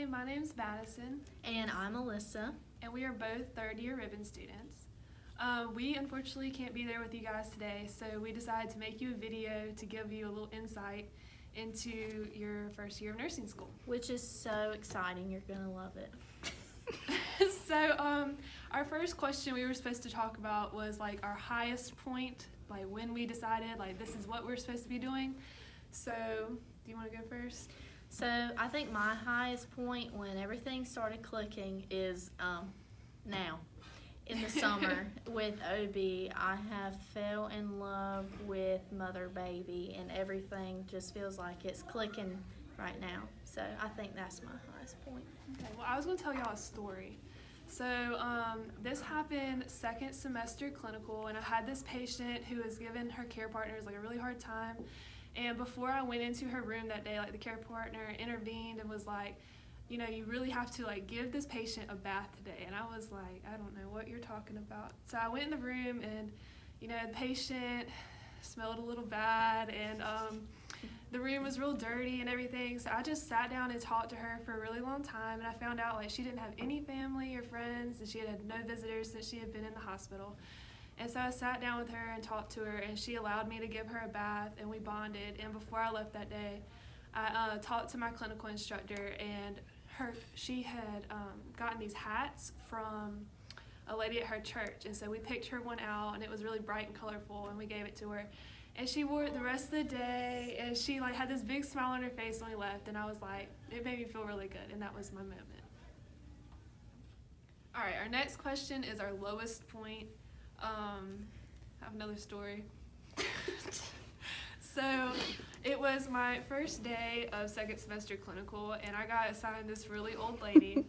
Hi, my name's Madison, And I'm Alyssa. and we are both third-year ribbon students. We unfortunately can't be there with you guys today, so we decided to make you a video to give you a little insight into your first year of nursing school. Which is so exciting. You're going to love it. So, our first question we were supposed to talk about was like our highest point, like when we decided like this is what we're supposed to be doing. So, do you want to go first? So I think my highest point when everything started clicking is now. In the summer with OB, I have fell in love with Mother Baby, and everything just feels like it's clicking right now. So I think that's my highest point. Okay, well, I was going to tell y'all a story. So, this happened second semester clinical, and I had this patient who was giving her care partners like a really hard time. And before I went into her room that day, like the care partner intervened and was like, you know, you really have to like give this patient a bath today. And I was like, I don't know what you're talking about. So I went in the room, and you know, the patient smelled a little bad, and the room was real dirty and everything. So I just sat down and talked to her for a really long time, and I found out like she didn't have any family or friends, and she had no visitors since she had been in the hospital. And so I sat down with her and talked to her, and she allowed me to give her a bath, and we bonded. And before I left that day, I talked to my clinical instructor, and she had gotten these hats from a lady at her church. And so we picked her one out, and it was really bright and colorful, and we gave it to her. And she wore it the rest of the day, and she like had this big smile on her face when we left, and I was like, it made me feel really good, and that was my moment. All right, our next question is our lowest point. I have another story. So it was my first day of second semester clinical, and I got assigned this really old lady,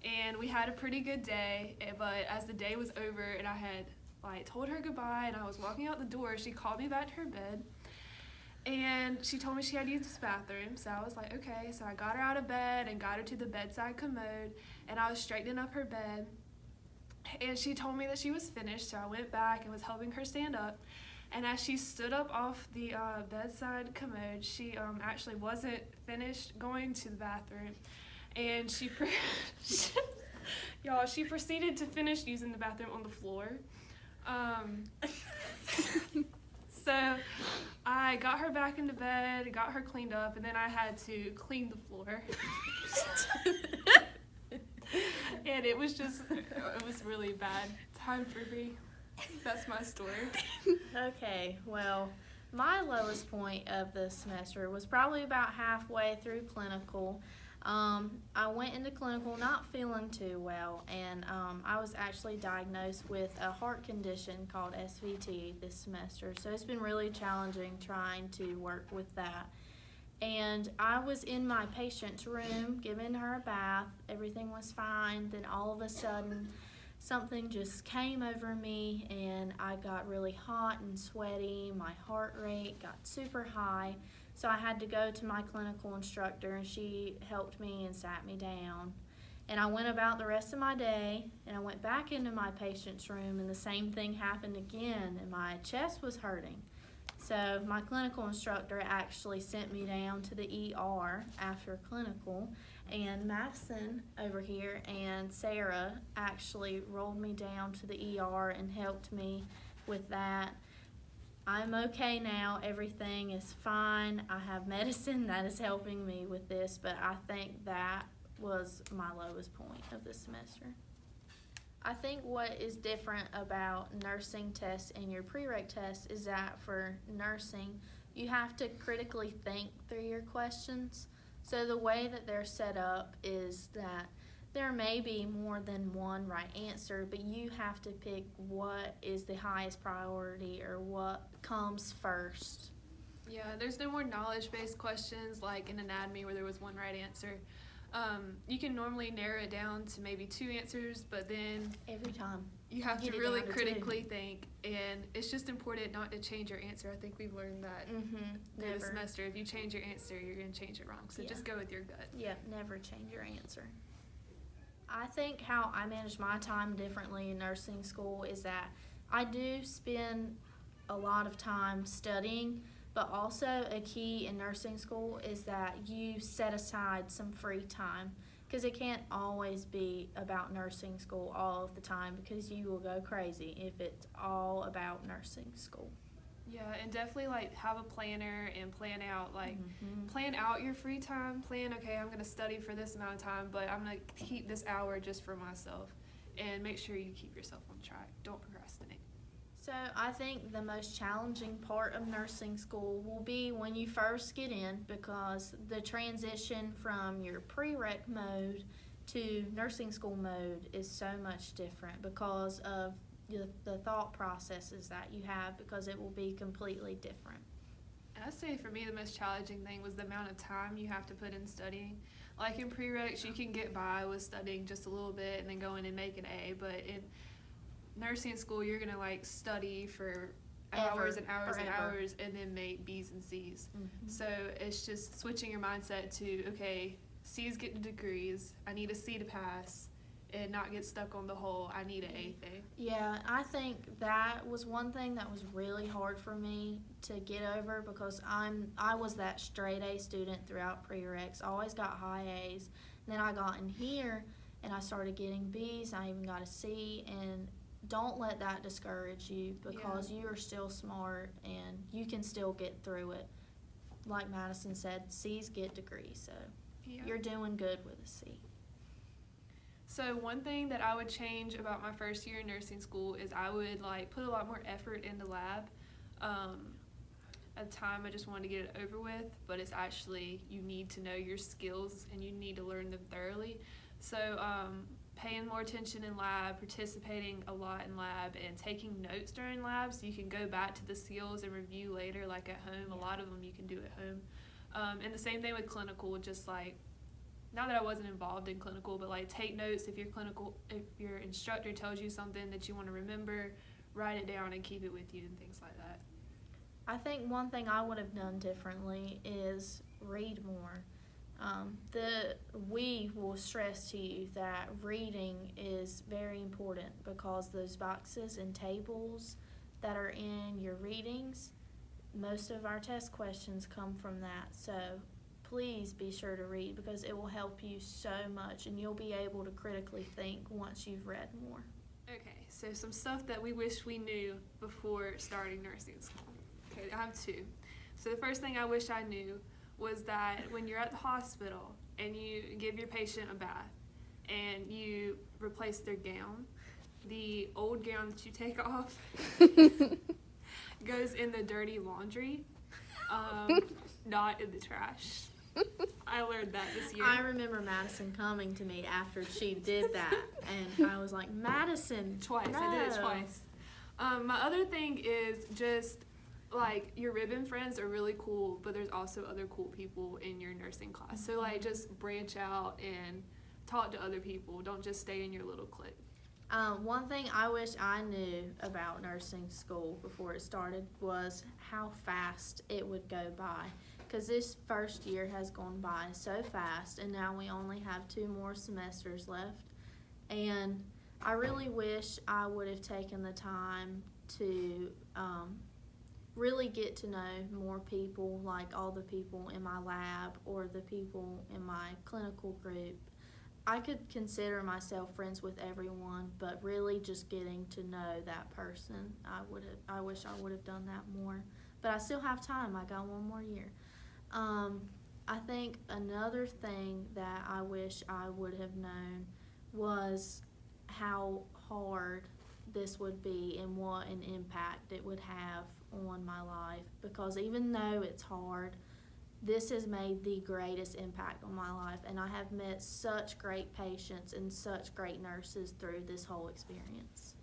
and we had a pretty good day. But as the day was over and I had like told her goodbye and I was walking out the door, she called me back to her bed, and she told me she had to use this bathroom. So I was like, okay. So I got her out of bed and got her to the bedside commode, and I was straightening up her bed. And she told me that she was finished, so I went back and was helping her stand up. And as she stood up off the bedside commode, she actually wasn't finished going to the bathroom. And she proceeded to finish using the bathroom on the floor. So I got her back into bed, got her cleaned up, and then I had to clean the floor. And it was really bad time for me. That's my story. Okay, well, my lowest point of the semester was probably about halfway through clinical. I went into clinical not feeling too well, and I was actually diagnosed with a heart condition called SVT this semester. So it's been really challenging trying to work with that. And I was in my patient's room giving her a bath. Everything was fine. Then all of a sudden, something just came over me, and I got really hot and sweaty. My heart rate got super high. So I had to go to my clinical instructor, and she helped me and sat me down. And I went about the rest of my day, and I went back into my patient's room, and the same thing happened again, and my chest was hurting. So my clinical instructor actually sent me down to the ER after clinical, and Madison over here and Sarah actually rolled me down to the ER and helped me with that. I'm okay now. Everything is fine. I have medicine that is helping me with this, but I think that was my lowest point of the semester. I think what is different about nursing tests and your prereq tests is that for nursing, you have to critically think through your questions. So the way that they're set up is that there may be more than one right answer, but you have to pick what is the highest priority or what comes first. Yeah, there's no more knowledge-based questions like in anatomy where there was one right answer. You can normally narrow it down to maybe two answers, but then Every time. you have Get to it really down to critically think, and it's just important not to change your answer. I think we've learned that through the semester. If you change your answer, you're going to change it wrong, so Yeah. just go with your gut. Yep, never change your answer. I think how I manage my time differently in nursing school is that I do spend a lot of time studying, but also a key in nursing school is that you set aside some free time. because it can't always be about nursing school all of the time, because you will go crazy if it's all about nursing school. Yeah, and definitely like have a planner and plan out Mhm. plan out your free time. Plan, okay, I'm gonna study for this amount of time, but I'm gonna keep this hour just for myself, and make sure you keep yourself on track. Don't procrastinate. So I think the most challenging part of nursing school will be when you first get in, because the transition from your prereq mode to nursing school mode is so much different because of the thought processes that you have, because it will be completely different. And I'd say for me the most challenging thing was the amount of time you have to put in studying. Like in prereqs, you can get by with studying just a little bit and then go in and make an A, but in nursing school you're gonna like study for hours and hours and forever. hours and then make B's and C's. Mhm. So it's just switching your mindset to, okay, C's getting degrees, I need a C to pass, and not get stuck on the whole I need an A thing. Yeah, I think that was one thing that was really hard for me to get over, because I was that straight A student throughout prereqs, always got high A's. And then I got in here and I started getting B's, I even got a C, and don't let that discourage you, because you are still smart and you can still get through it. Like Madison said, C's get degrees, so Yeah. you're doing good with a C. So one thing that I would change about my first year in nursing school is I would like put a lot more effort into lab. At the time I just wanted to get it over with, but it's actually, you need to know your skills and you need to learn them thoroughly. So paying more attention in lab, participating a lot in lab, and taking notes during lab so you can go back to the skills and review later, like at home. A lot of them you can do at home. And the same thing with clinical, just like, not that I wasn't involved in clinical, but like take notes if your instructor tells you something that you want to remember, write it down and keep it with you and things like that. I think one thing I would have done differently is read more. We will stress to you that reading is very important, because those boxes and tables that are in your readings, most of our test questions come from that. So please be sure to read, because it will help you so much and you'll be able to critically think once you've read more. Okay, so some stuff that we wish we knew before starting nursing school. Okay, I have two. So the first thing I wish I knew was that when you're at the hospital and you give your patient a bath and you replace their gown, the old gown that you take off goes in the dirty laundry, not in the trash. I learned that this year. I remember Madison coming to me after she did that, and I was like, Madison, Twice. no. I did it twice. My other thing is just, like, your ribbon friends are really cool, but there's also other cool people in your nursing class. So, like, just branch out and talk to other people. Don't just stay in your little clique. One thing I wish I knew about nursing school before it started was how fast it would go by, because this first year has gone by so fast, and now we only have 2 more semesters left. And I really wish I would have taken the time to really get to know more people, like all the people in my lab or the people in my clinical group. I could consider myself friends with everyone, but really just getting to know that person, I wish I would have done that more. But I still have time. I got 1 more year. I think another thing that I wish I would have known was how hard this would be and what an impact it would have on my life, because even though it's hard, this has made the greatest impact on my life, and I have met such great patients and such great nurses through this whole experience.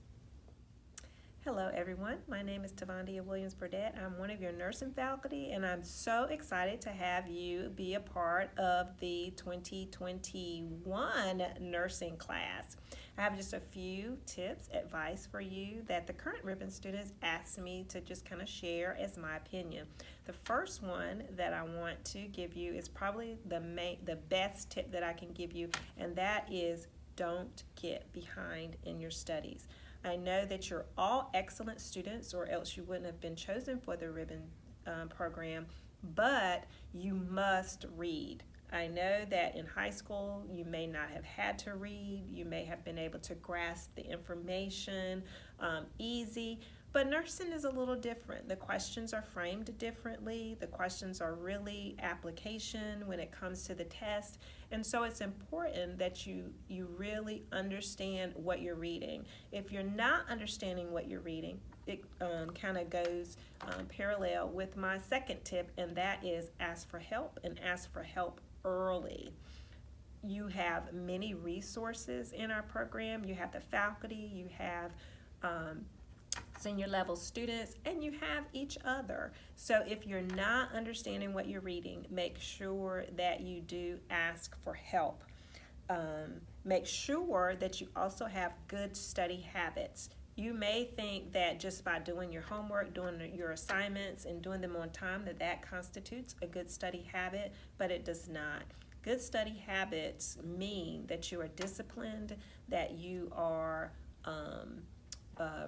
Hello everyone, my name is Tavandia Williams-Burdett. I'm one of your nursing faculty, and I'm so excited to have you be a part of the 2021 nursing class. I have just a few tips, advice for you that the current ribbon students asked me to just kind of share as my opinion. The first one that I want to give you is probably the best tip that I can give you, and that is don't get behind in your studies. I know that you're all excellent students, or else you wouldn't have been chosen for the ribbon program, but you must read. I know that in high school you may not have had to read, you may have been able to grasp the information easy, but nursing is a little different. The questions are framed differently. The questions are really application when it comes to the test. And so it's important that you really understand what you're reading. If you're not understanding what you're reading, it kind of goes parallel with my second tip, and that is ask for help, and ask for help early. You have many resources in our program. You have the faculty, you have senior level students, and you have each other. So if you're not understanding what you're reading, make sure that you do ask for help. Make sure that you also have good study habits. You may think that just by doing your homework, doing your assignments, and doing them on time, that constitutes a good study habit, but it does not. Good study habits mean that you are disciplined, that you are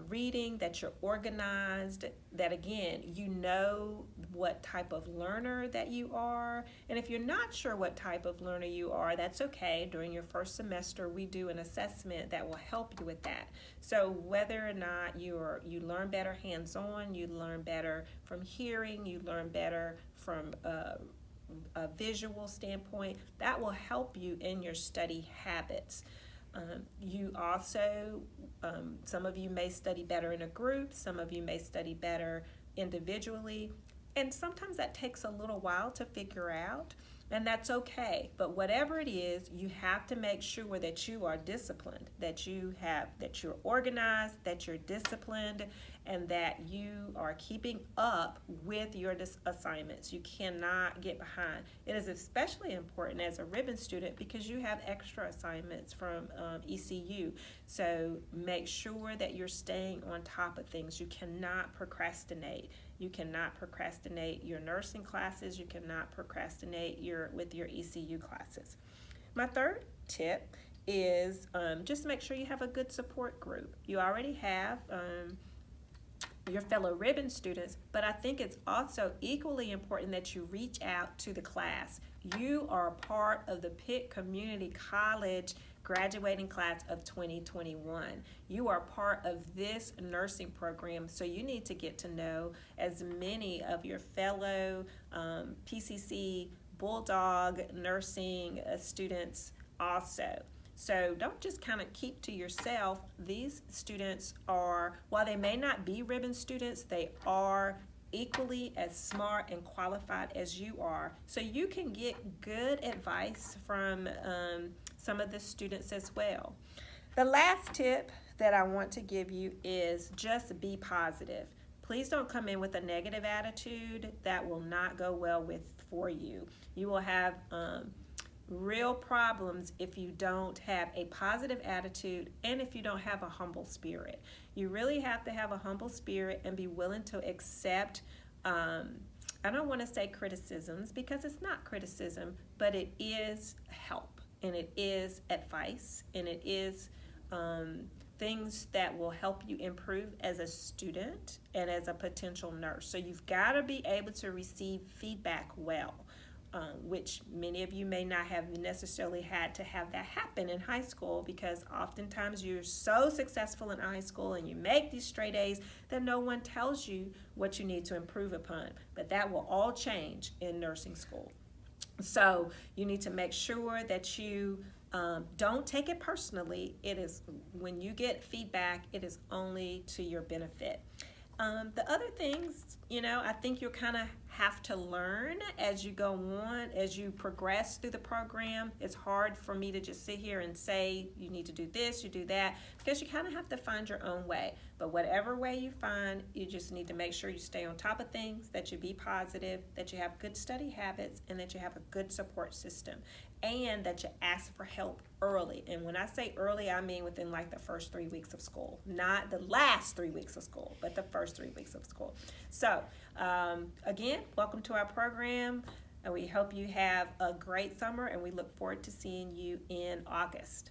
reading, that you're organized, that again, you know what type of learner that you are. And if you're not sure what type of learner you are, that's okay. During your first semester, we do an assessment that will help you with that. So whether or not you learn better hands-on, you learn better from hearing, you learn better from a visual standpoint, that will help you in your study habits. You also, some of you may study better in a group, some of you may study better individually, and sometimes that takes a little while to figure out, and that's okay. But whatever it is, you have to make sure that you are disciplined, that you're organized, that you're disciplined, and that you are keeping up with your assignments. You cannot get behind. It is especially important as a ribbon student because you have extra assignments from ECU. So make sure that you're staying on top of things. You cannot procrastinate. You cannot procrastinate your nursing classes. You cannot procrastinate with your ECU classes. My third tip is just make sure you have a good support group. You already have your fellow ribbon students, but I think it's also equally important that you reach out to the class. You are a part of the Pitt Community College graduating class of 2021. You are part of this nursing program, so you need to get to know as many of your fellow PCC Bulldog nursing students also. So don't just kind of keep to yourself. These students are, while they may not be ribbon students, they are equally as smart and qualified as you are. So you can get good advice from some of the students as well. The last tip that I want to give you is just be positive. Please don't come in with a negative attitude. That will not go well for you. You will have real problems if you don't have a positive attitude and if you don't have a humble spirit. You really have to have a humble spirit and be willing to accept, I don't want to say criticisms because it's not criticism, but it is help and it is advice and it is things that will help you improve as a student and as a potential nurse. So you've got to be able to receive feedback well. Which many of you may not have necessarily had to have that happen in high school because oftentimes you're so successful in high school and you make these straight A's that no one tells you what you need to improve upon. But that will all change in nursing school. So you need to make sure that you don't take it personally. It is, when you get feedback, it is only to your benefit. The other things, I think you'll kind of have to learn as you go on, as you progress through the program. It's hard for me to just sit here and say, you need to do this, you do that, because you kind of have to find your own way. But whatever way you find, you just need to make sure you stay on top of things, that you be positive, that you have good study habits, and that you have a good support system, and that you ask for help early. And when I say early, I mean within like the first 3 weeks of school, not the last 3 weeks of school, but the first 3 weeks of school. So again, welcome to our program. We hope you have a great summer, and we look forward to seeing you in August.